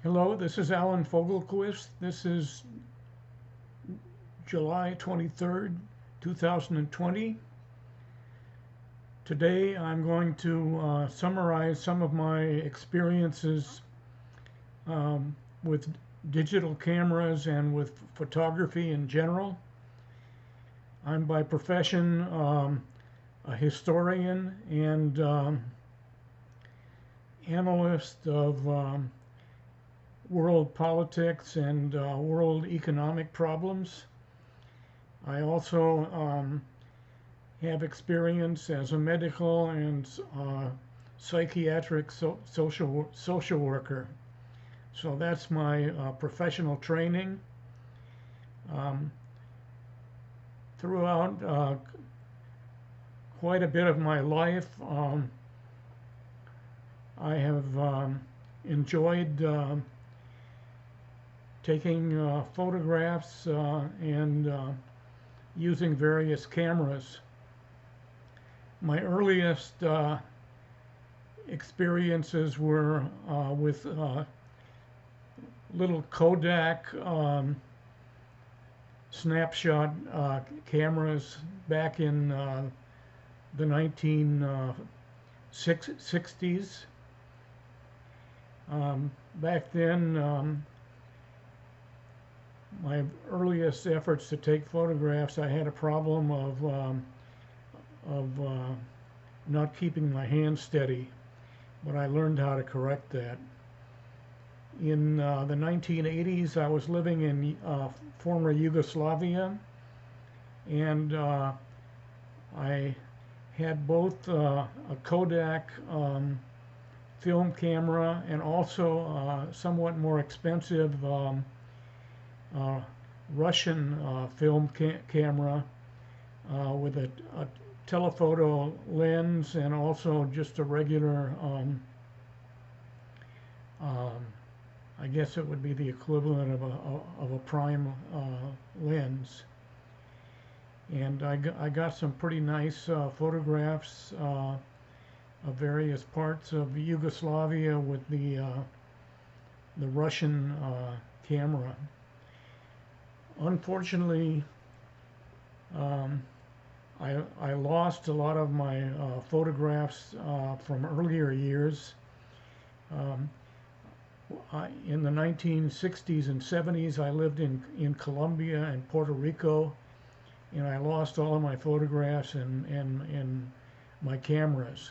Hello, this is Alan Fogelquist. This is July 23rd, 2020. Today I'm going to summarize some of my experiences with digital cameras and with photography in general. I'm by profession a historian and analyst of world politics and world economic problems. I also have experience as a medical and psychiatric social worker. So that's my professional training. Um, Throughout quite a bit of my life, I have enjoyed taking photographs and using various cameras. My earliest experiences were with little Kodak snapshot cameras back in the 1960s. Back then, my earliest efforts to take photographs, I had a problem of not keeping my hand steady, but I learned how to correct that. In the 1980s, I was living in former Yugoslavia, and I had both a Kodak film camera and also somewhat more expensive uh, Russian film camera with a telephoto lens and also just a regular, um, I guess it would be the equivalent of a prime lens. And I got some pretty nice photographs of various parts of Yugoslavia with the Russian camera. Unfortunately, um, I lost a lot of my photographs from earlier years. Um, in the 1960s and 70s, I lived in Colombia and Puerto Rico, and I lost all of my photographs and my cameras.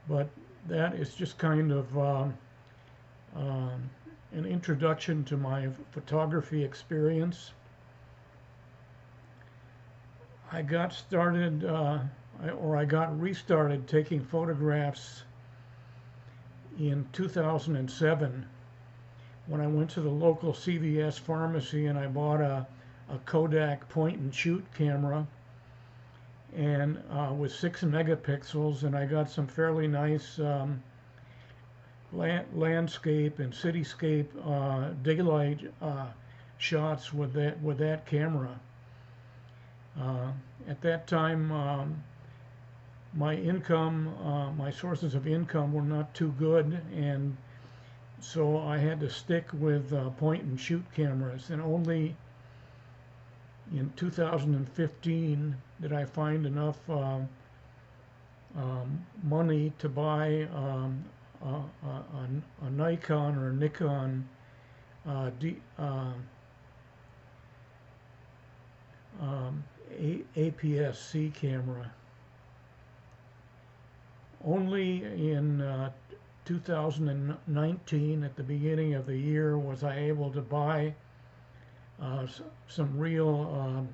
But that is just kind of um, an introduction to my photography experience. I got started, or I got restarted taking photographs in 2007 when I went to the local CVS pharmacy and I bought a Kodak point and shoot camera and with 6 megapixels, and I got some fairly nice landscape and cityscape daylight shots with that camera. At that time, my sources of income were not too good, and so I had to stick with point and shoot cameras. And only in 2015 did I find enough money to buy a Nikon or Nikon D, APS-C camera. Only in 2019, at the beginning of the year, was I able to buy some real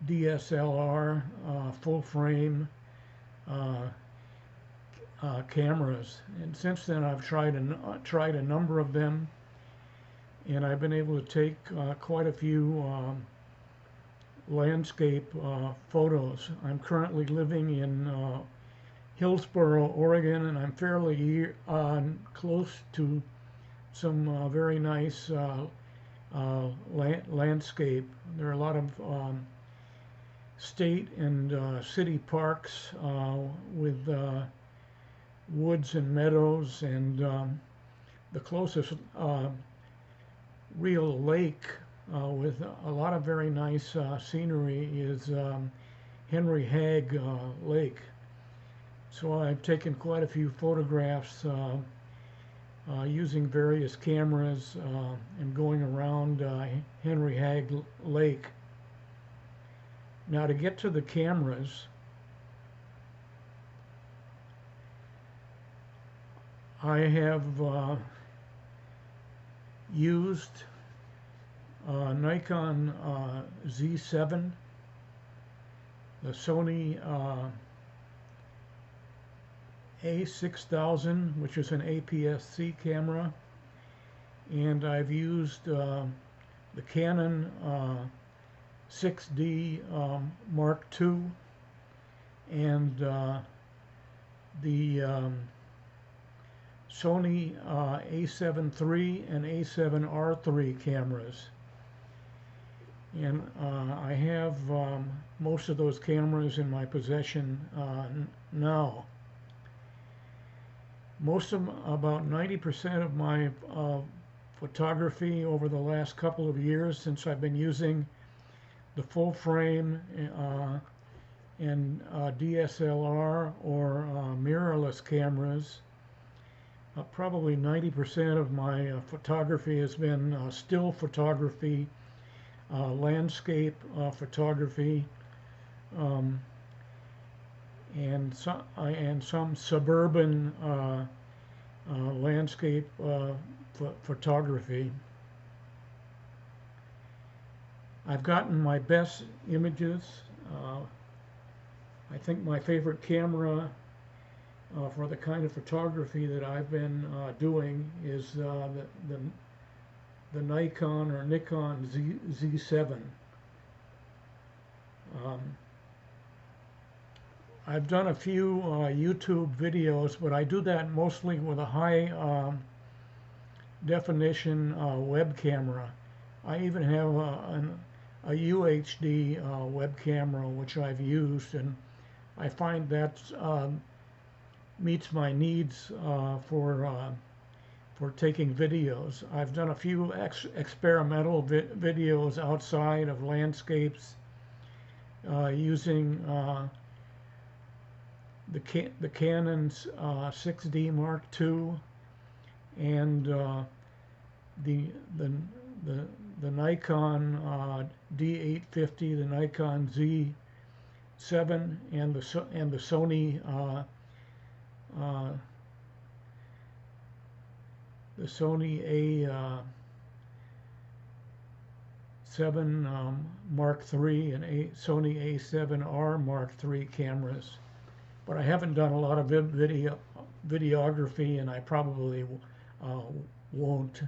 DSLR full frame uh, cameras. And since then, I've tried a number of them, and I've been able to take quite a few landscape photos. I'm currently living in Hillsboro, Oregon, and I'm fairly close to some very nice landscape. There are a lot of state and city parks with woods and meadows, and the closest real lake with a lot of very nice scenery is Henry Hagg Lake. So I've taken quite a few photographs using various cameras and going around Henry Hagg Lake. Now to get to the cameras, I have used Nikon Z7, the Sony A6000, which is an APS-C camera, and I've used the Canon 6D Mark II and the Sony A7 III and A7R III cameras. And I have most of those cameras in my possession now. About 90% of my photography over the last couple of years, since I've been using the full frame and DSLR or mirrorless cameras, probably 90% of my photography has been still photography, landscape photography, and some suburban landscape photography. I've gotten my best images. I think my favorite camera for the kind of photography that I've been doing is the Nikon or Nikon Z7. I've done a few YouTube videos, but I do that mostly with a high definition web camera. I even have a UHD web camera which I've used, and I find that meets my needs for taking videos. I've done a few experimental videos outside of landscapes using the Canon's 6D Mark II and the Nikon D850, the Nikon Z7, and the Sony A7 Mark III and Sony A7R Mark III cameras. But I haven't done a lot of videography, and I probably won't.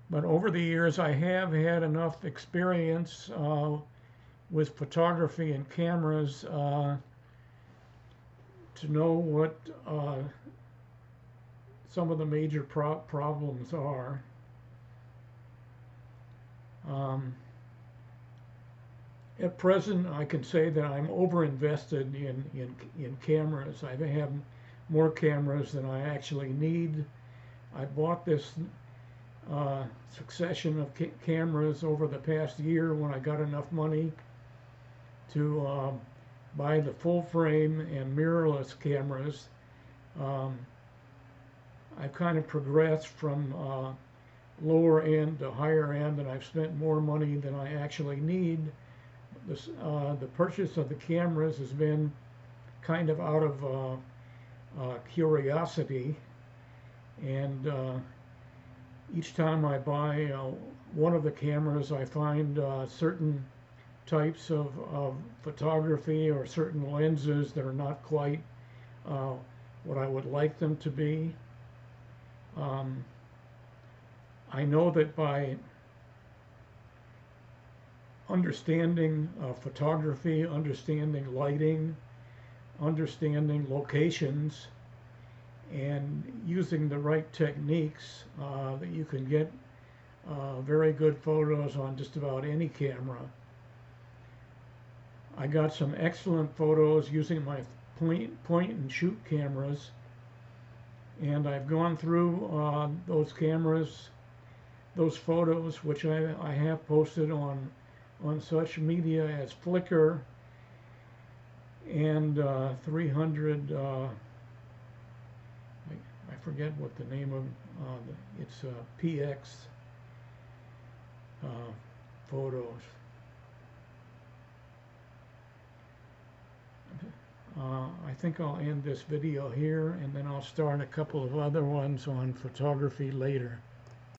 But over the years, I have had enough experience with photography and cameras to know what some of the major problems are. At present, I can say that I'm overinvested in cameras. I have more cameras than I actually need. I bought this succession of cameras over the past year when I got enough money to buy the full frame and mirrorless cameras. I've kind of progressed from lower end to higher end, and I've spent more money than I actually need. The purchase of the cameras has been kind of out of curiosity, and each time I buy one of the cameras, I find certain types of photography or certain lenses that are not quite what I would like them to be. I know that by understanding photography, understanding lighting, understanding locations, and using the right techniques, that you can get very good photos on just about any camera. I got some excellent photos using my point and shoot cameras, And I've gone through those cameras, those photos, which I have posted on such media as Flickr and 300, I forget what the name of, it's PX photos. I think I'll end this video here, and then I'll start a couple of other ones on photography later.